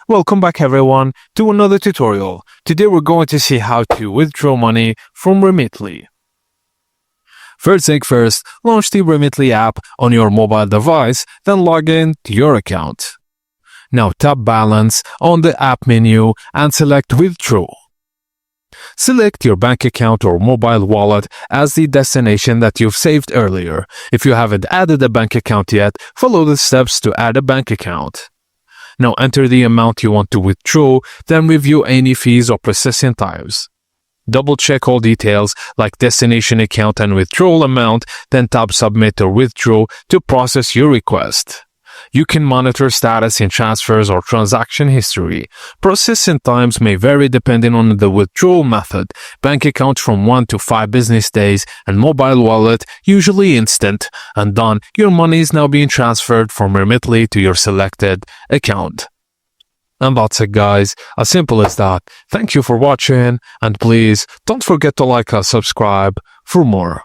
Welcome back everyone to another tutorial. Today we're going to see how to withdraw money from Remitly. First thing first, launch the Remitly app on your mobile device, then log in to your account. Now tap Balance on the app menu and select Withdraw. Select your bank account or mobile wallet as the destination that you've saved earlier. If you haven't added a bank account yet, follow the steps to add a bank account. Now enter the amount you want to withdraw, then review any fees or processing times. Double check all details like destination account and withdrawal amount, then tap Submit or Withdraw to process your request. You can monitor status in transfers or transaction history. Processing times may vary depending on the withdrawal method. Bank account from 1 to 5 business days and mobile wallet usually instant. And done, your money is now being transferred from Remitly to your selected account. And that's it guys, as simple as that. Thank you for watching and please don't forget to like and subscribe for more.